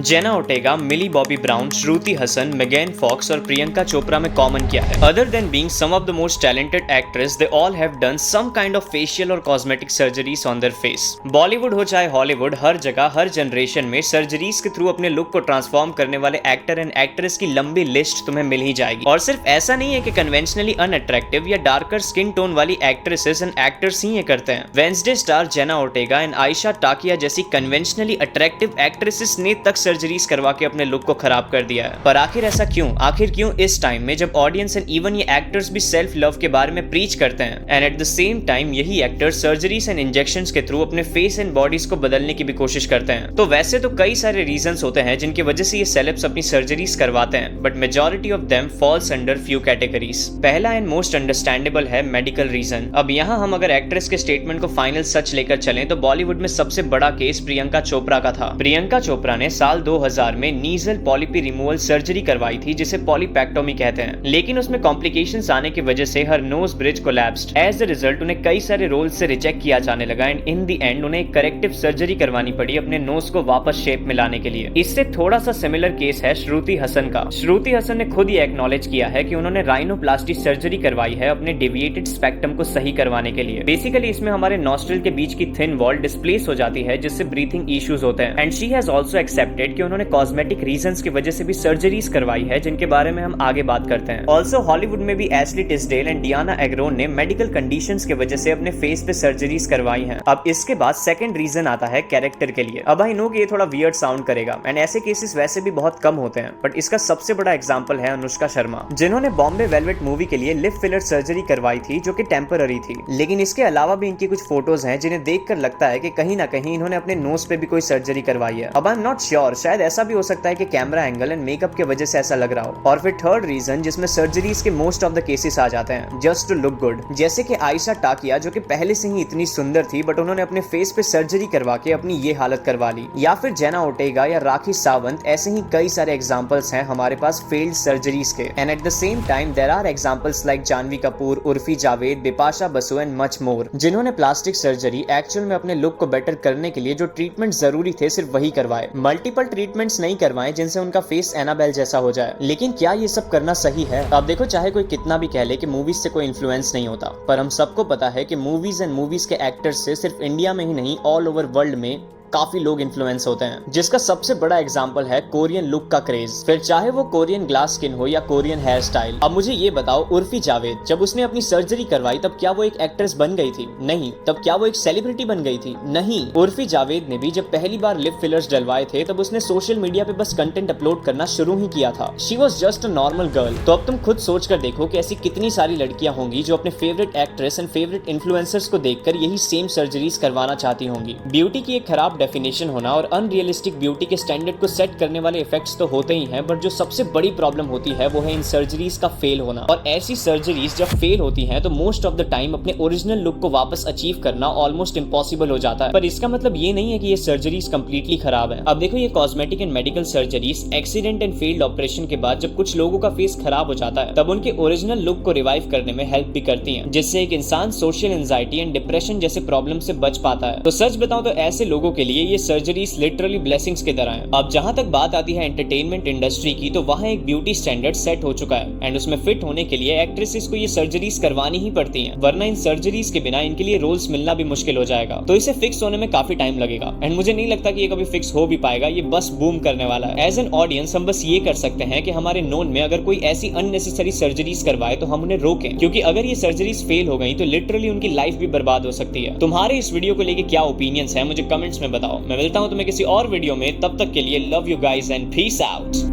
जेना Ortega, Millie Bobby Brown, Shruti Haasan, Megan Fox और प्रियंका चोपड़ा में common क्या है? Other than being some of the most talented actress, they all have done some kind of facial और cosmetic surgeries on their face. Bollywood हो चाहे Hollywood, हर जगह हर जनरेशन में सर्जरीज के थ्रू अपने लुक को ट्रांसफॉर्म करने वाले एक्टर एंड एक्ट्रेस की लंबी लिस्ट तुम्हें मिल ही जाएगी। और सिर्फ ऐसा नहीं है कि कन्वेंशनली अनअट्रैक्टिव या डार्कर स्किन टोन वाली एक्ट्रेसेस एंड एक्टर्स ही ये करते हैं। Wednesday star Jenna Ortega and Ayesha Takia जैसी कन्वेंशनली अट्रैक्टिव एक्ट्रेसेस ने तक सर्जरीज करवा के अपने लुक को खराब कर दिया है। पर आखिर ऐसा क्यों? आखिर क्यों इस टाइम में जब ऑडियंस एंड इवन ये एक्टर्स भी सेल्फ लव के बारे में प्रीच करते हैं and at the same time यही एक्टर्स सर्जरीज एंड इंजेक्शंस के थ्रू अपने फेस एंड बॉडीज को बदलने की भी कोशिश करते हैं? तो वैसे तो कई सारे रीजंस होते हैं जिनकी वजह से ये सेलेब्स अपनी सर्जरीज करवाते हैं, but majority of them falls under few categories. पहला एंड मोस्ट अंडरस्टैंडेबल है मेडिकल रीजन। अब यहाँ हम अगर एक्ट्रेस के स्टेटमेंट को फाइनल सच लेकर चलें तो बॉलीवुड में सबसे बड़ा केस प्रियंका चोपड़ा का था। प्रियंका चोपड़ा ने साल 2000 में नीजल पॉलिपी रिमूवल सर्जरी करवाई थी जिसे पॉलीपेक्टोमी कहते हैं, लेकिन उसमें कॉम्प्लिकेशंस आने की वजह से her nose bridge collapsed. As a result उन्हें कई सारे रोल्स से रिजेक्ट किया जाने लगा एंड इन द एंड उन्हें एक करेक्टिव सर्जरी करवानी पड़ी अपने नोज को वापस शेप में लाने के लिए। इससे थोड़ा सा सिमिलर केस है श्रुति हसन का। श्रुति हसन ने खुद ही एक्नॉलेज किया है कि उन्होंने राइनोप्लास्टी सर्जरी करवाई है अपने डेविएटेड स्पेक्ट्रम को सही करवाने के लिए। बेसिकली इसमें हमारे नॉस्ट्रल के बीच की थिन वॉल डिस्प्लेस हो जाती है जिससे ब्रीथिंग इश्यूज होते हैं and she has also accepted कि उन्होंने कॉस्मेटिक रीजंस की वजह से भी सर्जरीज करवाई है जिनके बारे में हम आगे बात करते हैं। ऑल्सो हॉलीवुड में भी एशली टिस्डेल एंड डियाना एग्रोन ने मेडिकल कंडीशंस की वजह से अपने फेस पे सर्जरीज करवाई हैं। अब इसके बाद सेकंड रीजन आता है कैरेक्टर के लिए। अब आई नो कि ये थोड़ा वियर्ड साउंड करेगा एंड ऐसे केसेस वैसे भी बहुत कम होते हैं, बट इसका सबसे बड़ा एग्जांपल है अनुष्का शर्मा, जिन्होंने बॉम्बे वेलवेट मूवी के लिए लिप फिलर सर्जरी करवाई थी जो कि टेम्पररी थी। लेकिन इसके अलावा भी इनकी कुछ फोटोज हैं जिन्हें देखकर लगता है कि कहीं ना कहीं इन्होंने अपने नोज पे भी कोई सर्जरी करवाई है। अब आई एम नॉट श्योर, शायद ऐसा भी हो सकता है कि कैमरा एंगल एंड मेकअप की वजह से ऐसा लग रहा हो। और फिर थर्ड रीजन जिसमें सर्जरीज के मोस्ट ऑफ द केसेस आ जाते हैं, जस्ट टू लुक गुड। जैसे कि आयशा टाकिया जो कि पहले से ही इतनी सुंदर थी बट उन्होंने अपने फेस पे सर्जरी करवा के अपनी ये हालत करवा ली। या फिर जेना ओर्टेगा या राखी सावंत, ऐसे ही कई सारे एग्जांपल्स हैं हमारे पास फेल्ड सर्जरीज के। And at the same time there are examples like Janhvi Kapoor, Urfi Javed, Bipasha Basu and much more, जिन्होंने प्लास्टिक सर्जरी एक्चुअल में अपने लुक को बेटर करने के लिए जो ट्रीटमेंट जरूरी थे सिर्फ वही करवाए। मल्टीपल ट्रीटमेंट्स नहीं करवाए जिनसे उनका फेस एनाबेल जैसा हो जाए। लेकिन क्या ये सब करना सही है? आप देखो, चाहे कोई कितना भी कह ले कि मूवीज से कोई इन्फ्लुएंस नहीं होता, पर हम सबको पता है कि मूवीज एंड मूवीज के एक्टर्स से सिर्फ इंडिया में ही नहीं ऑल ओवर वर्ल्ड में काफी लोग इन्फ्लुएंस होते हैं, जिसका सबसे बड़ा एग्जांपल है कोरियन लुक का क्रेज। फिर चाहे वो कोरियन ग्लास स्किन हो या कोरियन हेयर स्टाइल। अब मुझे ये बताओ, उर्फी जावेद जब उसने अपनी सर्जरी करवाई तब क्या वो एक एक्ट्रेस बन गई थी? नहीं। तब क्या वो एक सेलिब्रिटी बन गई थी? नहीं। उर्फी जावेद ने भी जब पहली बार लिप फिलर्स डलवाए थे तब उसने सोशल मीडिया पे बस कंटेंट अपलोड करना शुरू ही किया था। She was just a normal girl. तो अब तुम खुद सोच कर देखो कि ऐसी कितनी सारी लड़कियां होंगी जो अपने favourite actress and favourite influencers को देखकर यही सेम सर्जरीज करवाना चाहती होंगी। ब्यूटी की एक खराब डेफिनेशन होना और अनरियलिस्टिक ब्यूटी के स्टैंडर्ड को सेट करने वाले इफेक्ट्स तो होते ही हैं, बट जो सबसे बड़ी प्रॉब्लम होती है वो है इन सर्जरीज का फेल होना। और ऐसी सर्जरीज जब फेल होती हैं तो मोस्ट ऑफ द टाइम अपने ओरिजिनल लुक को वापस अचीव करना ऑलमोस्ट इम्पॉसिबल हो जाता है। पर इसका मतलब ये नहीं है कि ये सर्जरीज कंप्लीटली खराब है। अब देखो, ये cosmetic and medical surgeries accident and failed operation के बाद जब कुछ लोगों का फेस खराब हो जाता है तब उनके ओरिजिनल लुक को रिवाइव करने में हेल्प भी करती है, जिससे एक इंसान सोशल एंजाइटी एंड डिप्रेशन जैसे प्रॉब्लम से बच पाता है। तो सच बताऊं तो ऐसे लोगों के लिए ये सर्जरीज लिटरली ब्लेसिंग्स की तरह है। अब जहां तक बात आती है एंटरटेनमेंट इंडस्ट्री की, तो वहां एक ब्यूटी स्टैंडर्ड सेट हो चुका है एंड उसमें फिट होने के लिए एक्ट्रेसेस को ये सर्जरीज करवानी ही पड़ती हैं, वरना इन सर्जरीज के बिना इनके लिए रोल्स मिलना भी मुश्किल हो जाएगा। तो इसे फिक्स होने में काफी टाइम लगेगा एंड मुझे नहीं लगता कि ये कभी फिक्स हो भी पाएगा। ये बस बूम करने वाला है। एज एन ऑडियंस हम बस ये कर सकते हैं कि हमारे नोन में अगर कोई ऐसी अननेसेसरी सर्जरीज करवाए तो हम उन्हें रोकें, क्योंकि अगर ये सर्जरीज फेल हो गई तो लिटरली उनकी लाइफ भी बर्बाद हो सकती है। तुम्हारे इस वीडियो को लेके क्या ओपिनियंस है मुझे कमेंट्स में बताओ। मैं मिलता हूं तुम्हें किसी और वीडियो में, तब तक के लिए love you guys and peace out.